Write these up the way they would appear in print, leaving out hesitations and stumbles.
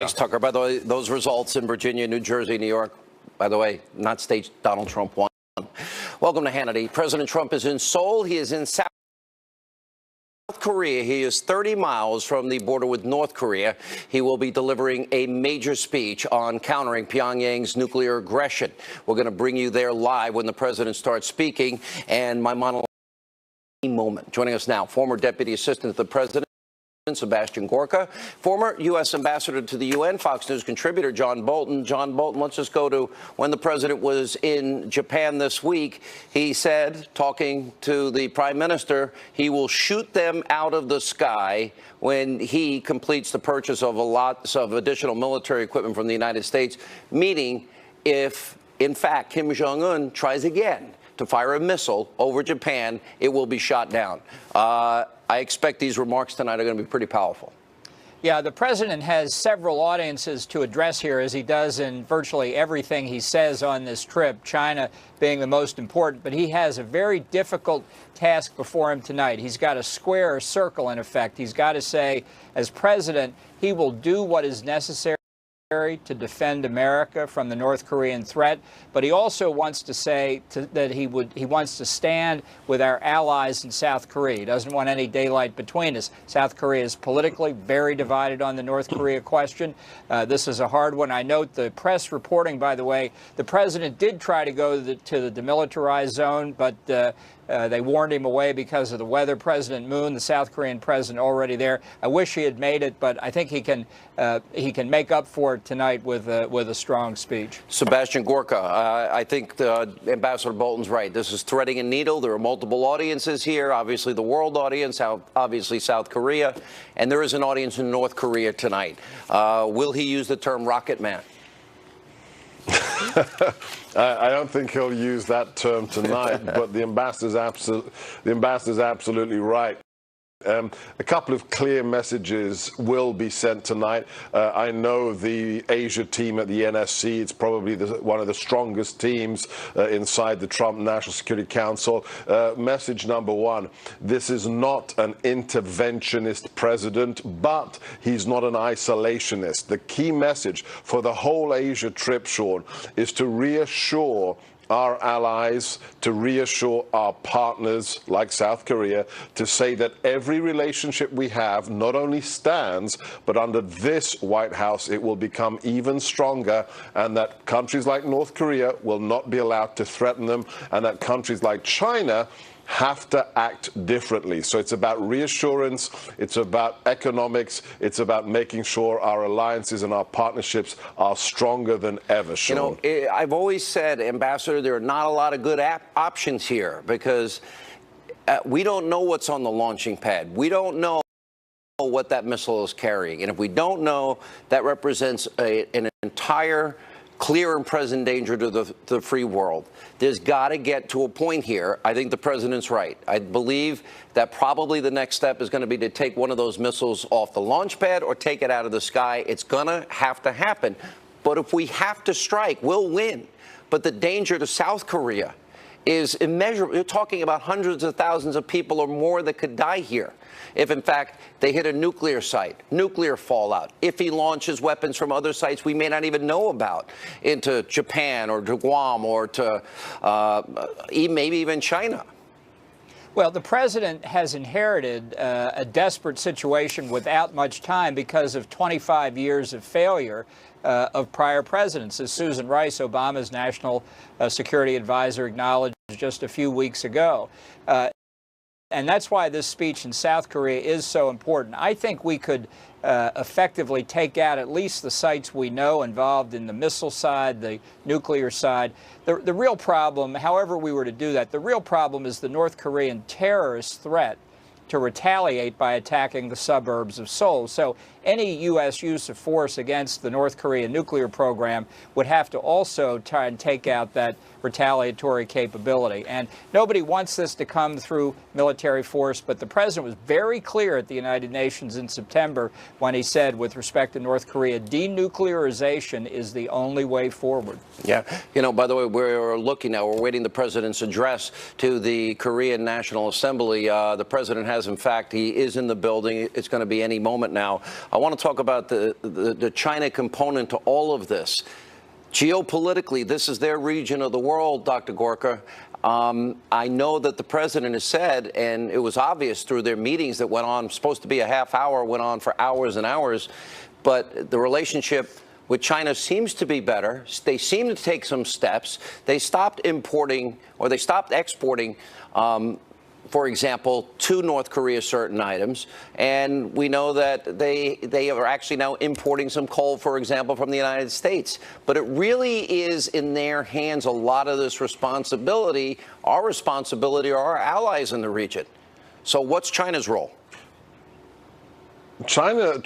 Thanks, Tucker. By the way, those results in Virginia, New Jersey, New York, by the way, not states Donald Trump won. Welcome to Hannity. President Trump is in Seoul. He is in South Korea. He is 30 miles from the border with North Korea. He will be delivering a major speech on countering Pyongyang's nuclear aggression. We're going to bring you there live when the president starts speaking. And my monologue moment. Joining us now, former Deputy Assistant to the President, Sebastian Gorka, former U.S. Ambassador to the UN, Fox News contributor John Bolton. John Bolton, let's just go to when the president was in Japan this week. He said, talking to the prime minister, he will shoot them out of the sky when he completes the purchase of lots of additional military equipment from the United States, meaning if, in fact, Kim Jong-un tries again to fire a missile over Japan, it will be shot down. I expect these remarks tonight are going to be pretty powerful. Yeah, the president has several audiences to address here, as he does in virtually everything he says on this trip, China being the most important. But he has a very difficult task before him tonight. He's got to square a circle, in effect. He's got to say, as president, he will do what is necessary to defend America from the North Korean threat, but he also wants to say that he wants to stand with our allies in South Korea. He doesn't want any daylight between us. South Korea is politically very divided on the North Korea question. This is a hard one. I note the press reporting, by the way, the president did try to go to the demilitarized zone, but they warned him away because of the weather. President Moon, the South Korean president, already there. I wish he had made it, but I think he can make up for it tonight with a strong speech. Sebastian Gorka, I think Ambassador Bolton's right. This is threading a needle. There are multiple audiences here. Obviously, the world audience, obviously South Korea, and there is an audience in North Korea tonight. Will he use the term rocket man? I don't think he'll use that term tonight, but the ambassador's absolutely right. A couple of clear messages will be sent tonight. I know the Asia team at the NSC, it's probably one of the strongest teams inside the Trump National Security Council. Message number one, this is not an interventionist president, but he's not an isolationist. The key message for the whole Asia trip, Sean, is to reassure our allies, to reassure our partners like South Korea, to say that every relationship we have not only stands, but under this White House it will become even stronger, and that countries like North Korea will not be allowed to threaten them, and that countries like China have to act differently. So it's about reassurance, it's about economics, it's about making sure our alliances and our partnerships are stronger than ever, Sean. You know, I've always said, Ambassador, there are not a lot of good options here because we don't know what's on the launching pad. We don't know what that missile is carrying. And if we don't know, that represents an entire clear and present danger to the free world. There's got to get to a point here. I think the president's right. I believe that probably the next step is going to be to take one of those missiles off the launch pad or take it out of the sky. It's going to happen. But if we have to strike, we'll win. But the danger to South Korea is immeasurable. You're talking about hundreds of thousands of people or more that could die here if, in fact, they hit a nuclear site, nuclear fallout. If he launches weapons from other sites we may not even know about into Japan or to Guam or to maybe even China. Well, the president has inherited a desperate situation without much time because of 25 years of failure of prior presidents, as Susan Rice, Obama's national security advisor, acknowledged just a few weeks ago. And that's why this speech in South Korea is so important. I think we could effectively take out at least the sites we know involved in the missile side, the nuclear side. The real problem, however we were to do that, the real problem is the North Korean terrorist threat to retaliate by attacking the suburbs of Seoul. So any U.S. use of force against the North Korean nuclear program would have to also try and take out that retaliatory capability. And nobody wants this to come through military force, but the president was very clear at the United Nations in September when he said, with respect to North Korea, denuclearization is the only way forward. Yeah. You know, by the way, we're looking now, we're waiting the president's address to the Korean National Assembly. The president has has. In fact, he is in the building. It's going to be any moment now. I want to talk about the China component to all of this. Geopolitically, this is their region of the world, Dr. Gorka. I know that the president has said, and it was obvious through their meetings that went on, supposed to be a half hour, went on for hours and hours, but the relationship with China seems to be better. They seem to take some steps. They stopped importing, or they stopped exporting, for example, to North Korea certain items. And we know that they are actually now importing some coal, for example, from the United States. But it really is in their hands, a lot of this responsibility, our our allies in the region. So what's China's role? China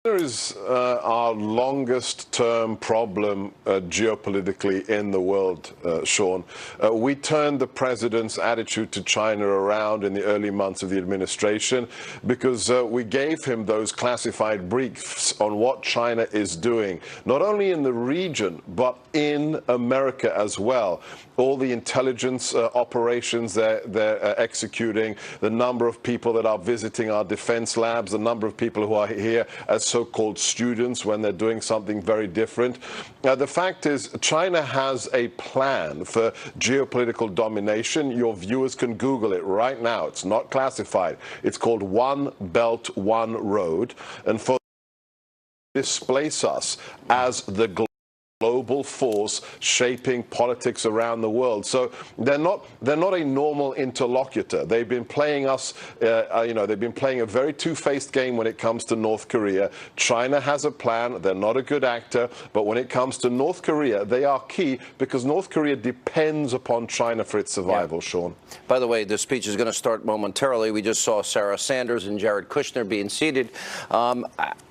is our longest-term problem geopolitically in the world, Sean. We turned the president's attitude to China around in the early months of the administration because we gave him those classified briefs on what China is doing, not only in the region, but in America as well. All the intelligence operations they're executing, the number of people that are visiting our defense labs, the number of people who are here as so-called students when they're doing something very different. The fact is, China has a plan for geopolitical domination. Your viewers can Google it right now. It's not classified. It's called One Belt, One Road. And for displace us as the global force shaping politics around the world. So they're not a normal interlocutor. They've been playing us, they've been playing a very two-faced game when it comes to North Korea. China has a plan. They're not a good actor. But when it comes to North Korea, they are key because North Korea depends upon China for its survival, Sean. By the way, the speech is going to start momentarily. We just saw Sarah Sanders and Jared Kushner being seated.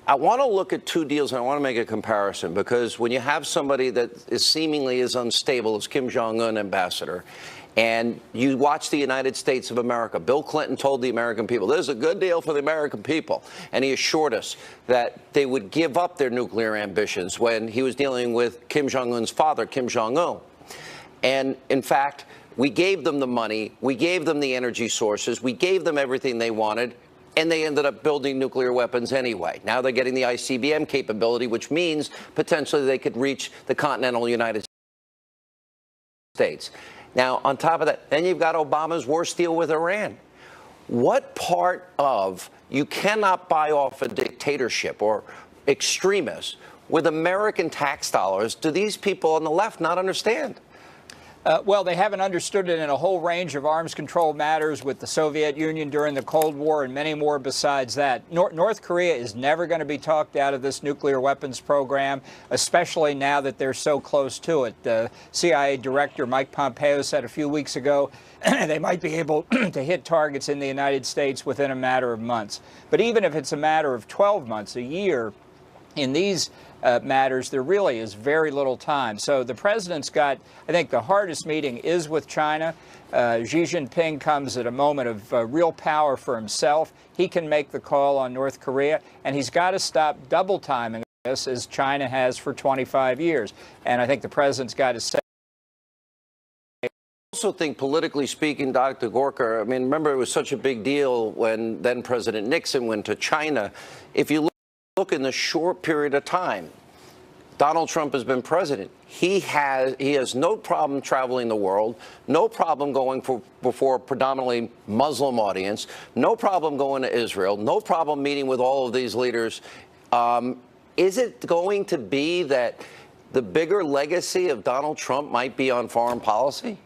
I want to look at two deals, and I want to make a comparison, because when you have somebody that is seemingly as unstable as Kim Jong-un, ambassador, and you watch the United States of America, Bill Clinton told the American people, this is a good deal for the American people, and he assured us that they would give up their nuclear ambitions when he was dealing with Kim Jong-un's father, Kim Jong-un. And in fact, we gave them the money, we gave them the energy sources, we gave them everything they wanted, and they ended up building nuclear weapons anyway. Now they're getting the ICBM capability, which means potentially they could reach the continental United States. Now, on top of that, then you've got Obama's worst deal with Iran. What part of you cannot buy off a dictatorship or extremists with American tax dollars do these people on the left not understand? Well, they haven't understood it in a whole range of arms control matters with the Soviet Union during the Cold War and many more besides that. North Korea is never going to be talked out of this nuclear weapons program, especially now that they're so close to it. The CIA Director Mike Pompeo said a few weeks ago they might be able to hit targets in the United States within a matter of months. But even if it's a matter of 12 months, a year, in these matters, there really is very little time. So the president's got, I think, the hardest meeting is with China. Xi Jinping comes at a moment of real power for himself. He can make the call on North Korea, and he's got to stop double timing this as China has for 25 years. And I think the president's got to say. I also think, politically speaking, Dr. Gorka, I mean, remember, it was such a big deal when then President Nixon went to China. If you look in the short period of time Donald Trump has been president, he has no problem traveling the world, no problem going before a predominantly Muslim audience, no problem going to Israel, no problem meeting with all of these leaders. Is it going to be that the bigger legacy of Donald Trump might be on foreign policy?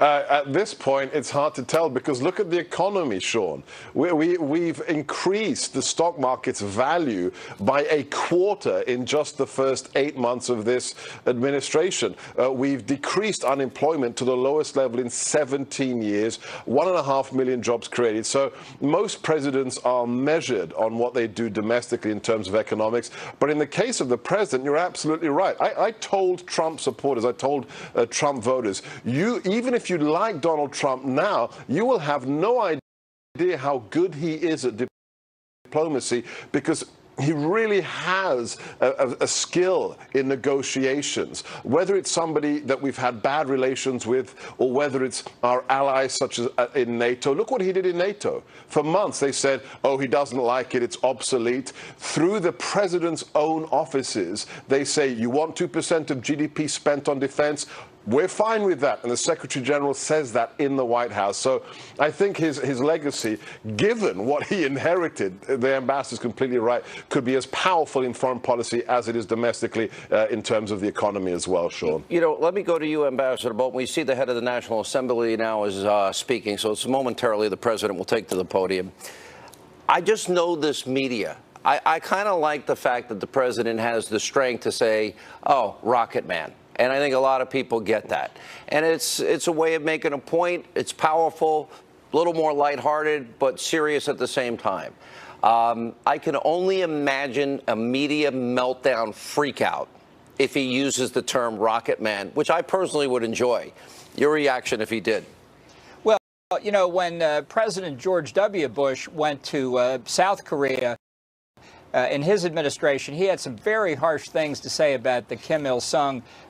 At this point, it's hard to tell because look at the economy, Sean. We've increased the stock market's value by a quarter in just the first 8 months of this administration. We've decreased unemployment to the lowest level in 17 years, 1.5 million jobs created. So most presidents are measured on what they do domestically in terms of economics. But in the case of the president, you're absolutely right. I told Trump supporters, I told Trump voters, even if you like Donald Trump now, you will have no idea how good he is at diplomacy because he really has a skill in negotiations, whether it's somebody that we've had bad relations with or whether it's our allies such as in NATO. Look what he did in NATO. For months they said, oh, he doesn't like it, it's obsolete. Through the president's own offices, they say, you want 2% of GDP spent on defense? We're fine with that, and the Secretary General says that in the White House. So I think his legacy, given what he inherited, the ambassador's completely right, could be as powerful in foreign policy as it is domestically in terms of the economy as well, Sean. You know, let me go to you, Ambassador Bolton. We see the head of the National Assembly now is speaking, so it's momentarily the president will take to the podium. I just know this media. I kind of like the fact that the president has the strength to say, oh, Rocket Man. And I think a lot of people get that. And it's a way of making a point. It's powerful, a little more lighthearted, but serious at the same time. I can only imagine a media meltdown freakout if he uses the term Rocket Man, which I personally would enjoy. Your reaction if he did? Well, you know, when President George W. Bush went to South Korea, in his administration, he had some very harsh things to say about the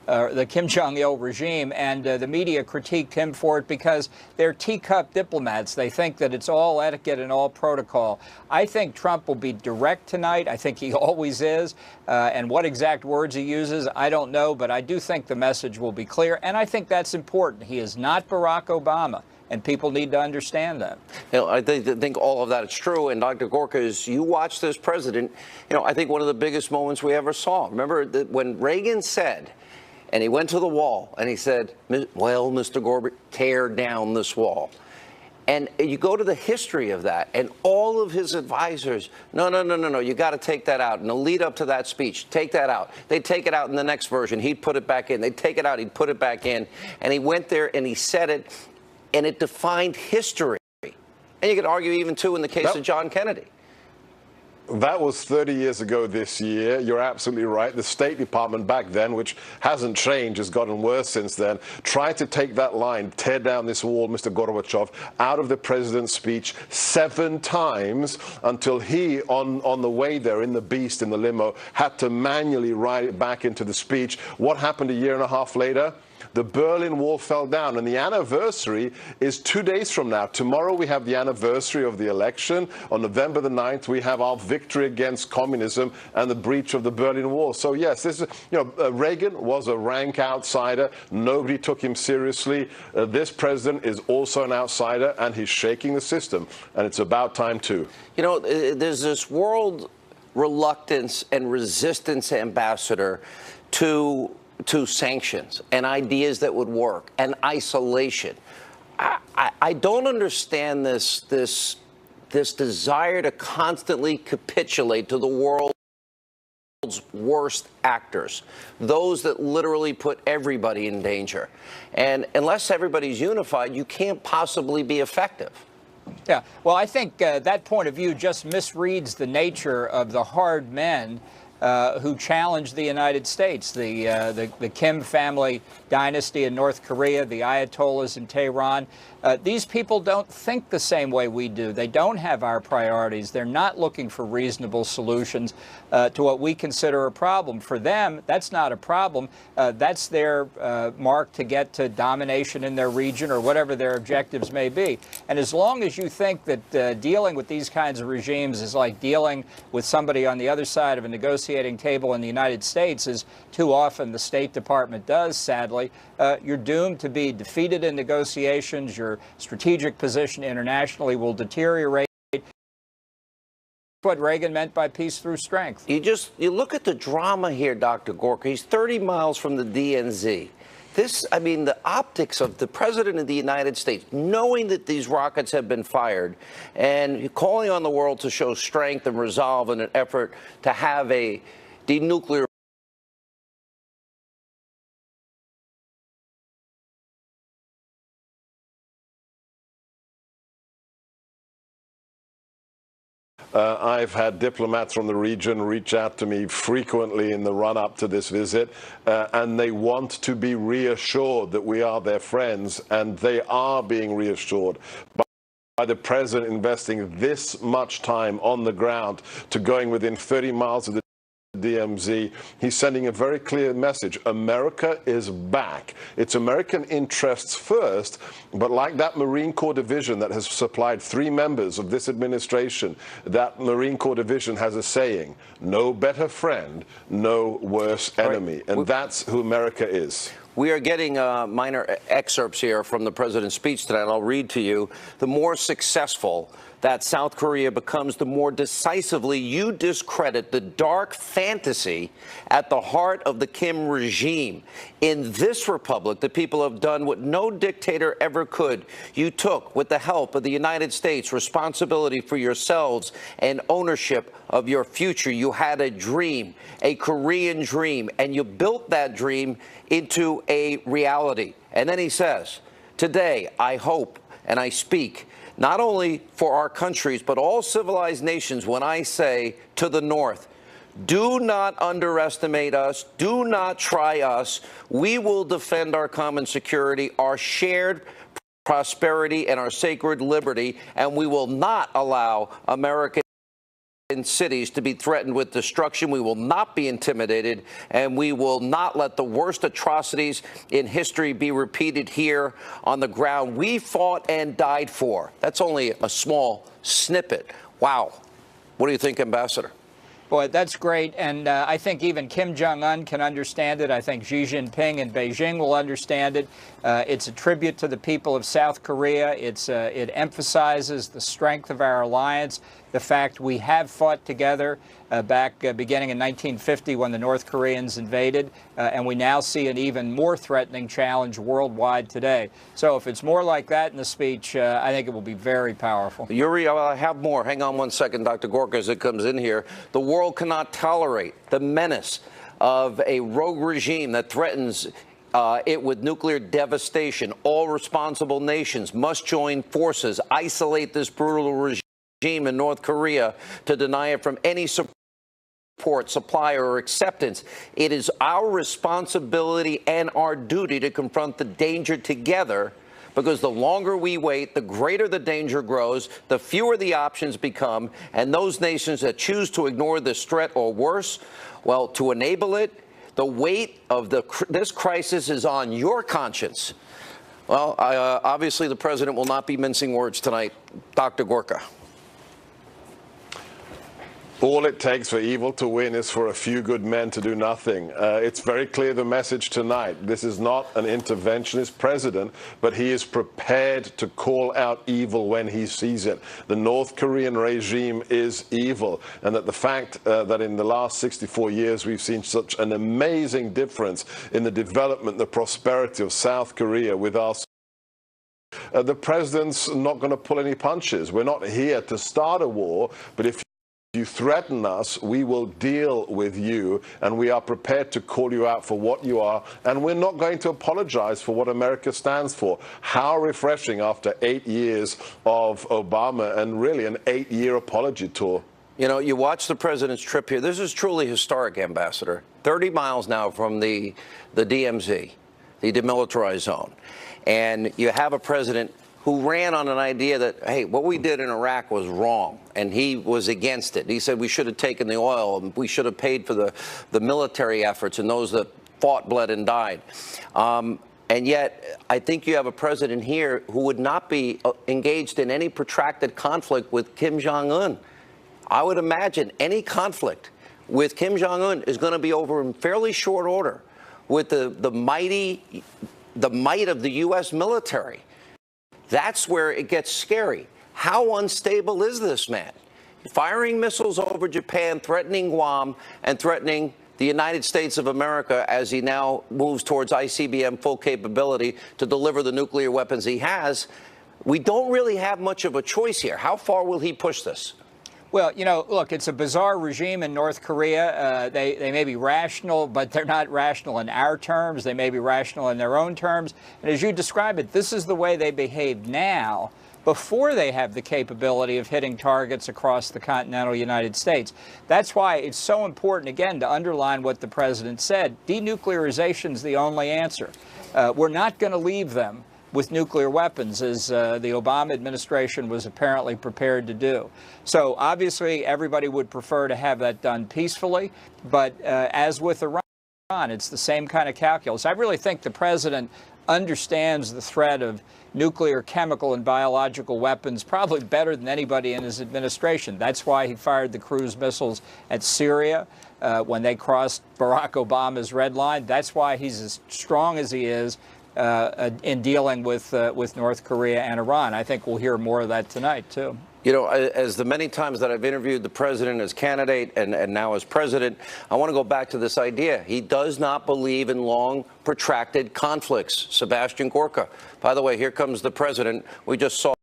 the Kim Jong-il regime, and the media critiqued him for it because they're teacup diplomats. They think that it's all etiquette and all protocol. I think Trump will be direct tonight. I think he always is. And what exact words he uses, I don't know, but I do think the message will be clear, and I think that's important. He is not Barack Obama. And people need to understand that. You know, I think all of that is true. And Dr. Gorka, as you watch this president, you know, I think one of the biggest moments we ever saw. Remember that when Reagan said, and he went to the wall and he said, well, Mr. Gorbachev, tear down this wall. And you go to the history of that, and all of his advisors, no, you got to take that out. In the lead up to that speech, take that out. They'd take it out in the next version. He'd put it back in. They'd take it out. He'd put it back in. And he went there and he said it. And it defined history. And you could argue even, too, in the case of John Kennedy. That was 30 years ago this year. You're absolutely right. The State Department back then, which hasn't changed, has gotten worse since then, tried to take that line, tear down this wall, Mr. Gorbachev, out of the president's speech 7 times until he, on the way there in the Beast, in the limo, had to manually write it back into the speech. What happened a year and a half later? The Berlin Wall fell down, and the anniversary is 2 days from now. Tomorrow we have the anniversary of the election. On November the 9th, we have our victory against communism and the breach of the Berlin Wall. So yes, this is, Reagan was a rank outsider. Nobody took him seriously. This president is also an outsider, and he's shaking the system, and it's about time too. You know, there's this world reluctance and resistance, Ambassador, to sanctions and ideas that would work and isolation. I don't understand this desire to constantly capitulate to the world's worst actors, those that literally put everybody in danger. And unless everybody's unified, you can't possibly be effective. Yeah, well, I think that point of view just misreads the nature of the hard men who challenged the United States, the Kim family dynasty in North Korea, the Ayatollahs in Tehran. These people don't think the same way we do. They don't have our priorities. They're not looking for reasonable solutions to what we consider a problem. For them, that's not a problem. That's their mark to get to domination in their region or whatever their objectives may be. And as long as you think that dealing with these kinds of regimes is like dealing with somebody on the other side of a negotiating table in the United States, as too often the State Department does, sadly, you're doomed to be defeated in negotiations. Your strategic position internationally will deteriorate. What Reagan meant by peace through strength. You look at the drama here, Dr. Gorka. He's 30 miles from the DNZ. The optics of the President of the United States, knowing that these rockets have been fired and calling on the world to show strength and resolve in an effort to have a denuclear I've had diplomats from the region reach out to me frequently in the run-up to this visit, and they want to be reassured that we are their friends, and they are being reassured. by the president investing this much time on the ground to going within 30 miles of the DMZ. He's sending a very clear message. America is back. It's American interests first, but like that Marine Corps division that has supplied 3 members of this administration, that Marine Corps division has a saying, no better friend, no worse enemy. And that's who America is. We are getting minor excerpts here from the president's speech tonight. I'll read to you. The more successful that South Korea becomes, the more decisively you discredit the dark fantasy at the heart of the Kim regime. In this republic, the people have done what no dictator ever could. You took, with the help of the United States, responsibility for yourselves and ownership of your future. You had a dream, a Korean dream, and you built that dream into a reality. And then he says, today, I hope and I speak not only for our countries, but all civilized nations when I say to the North, do not underestimate us. Do not try us. We will defend our common security, our shared prosperity, and our sacred liberty, and we will not allow American cities to be threatened with destruction. We will not be intimidated, and we will not let the worst atrocities in history be repeated here on the ground we fought and died for. That's only a small snippet. Wow. What do you think, Ambassador? Boy, that's great, and I think even Kim Jong-un can understand it. I think Xi Jinping in Beijing will understand it. It's a tribute to the people of South Korea. It emphasizes the strength of our alliance, the fact we have fought together back beginning in 1950 when the North Koreans invaded, and we now see an even more threatening challenge worldwide today. So if it's more like that in the speech, I think it will be very powerful. Yuri, I have more. Hang on one second, Dr. Gorka, as it comes in here. The world cannot tolerate the menace of a rogue regime that threatens it with nuclear devastation. All responsible nations must join forces, isolate this brutal regime in North Korea to deny it from any support, supply, or acceptance. It is our responsibility and our duty to confront the danger together, because the longer we wait, the greater the danger grows, the fewer the options become, and those nations that choose to ignore this threat or worse, well, to enable it, the weight of this crisis is on your conscience. Well, obviously the president will not be mincing words tonight. Dr. Gorka. All it takes for evil to win is for a few good men to do nothing. It's very clear, the message tonight. This is not an interventionist president, but he is prepared to call out evil when he sees it. The North Korean regime is evil, and that the fact that in the last 64 years we've seen such an amazing difference in the development, the prosperity of South Korea with our the president's not going to pull any punches. We're not here to start a war, but if you threaten us, we will deal with you, and we are prepared to call you out for what you are, and we're not going to apologize for what America stands for. How refreshing after 8 years of Obama and really an 8-year apology tour. You know, you watch the president's trip here. This is truly historic, Ambassador. 30 miles now from the DMZ, the demilitarized zone. And you have a president who ran on an idea that, hey, what we did in Iraq was wrong, and he was against it. He said we should have taken the oil, and we should have paid for the military efforts and those that fought, bled, and died. And yet, I think you have a president here who would not be engaged in any protracted conflict with Kim Jong-un. I would imagine any conflict with Kim Jong-un is going to be over in fairly short order with the might of the U.S. military. That's where it gets scary. How unstable is this man? Firing missiles over Japan, threatening Guam, and threatening the United States of America as he now moves towards ICBM full capability to deliver the nuclear weapons he has. We don't really have much of a choice here. How far will he push this? Well, you know, look, it's a bizarre regime in North Korea. They may be rational, but they're not rational in our terms. They may be rational in their own terms. And as you describe it, this is the way they behave now, before they have the capability of hitting targets across the continental United States. That's why it's so important, again, to underline what the president said. Denuclearization is the only answer. We're not going to leave them with nuclear weapons, as the Obama administration was apparently prepared to do. So obviously, everybody would prefer to have that done peacefully. But as with Iran, it's the same kind of calculus. I really think the president understands the threat of nuclear, chemical, and biological weapons probably better than anybody in his administration. That's why he fired the cruise missiles at Syria when they crossed Barack Obama's red line. That's why he's as strong as he is in dealing with North Korea and Iran. I think we'll hear more of that tonight, too. You know, as the many times that I've interviewed the president as candidate and now as president, I want to go back to this idea. He does not believe in long, protracted conflicts. Sebastian Gorka. By the way, here comes the president. We just saw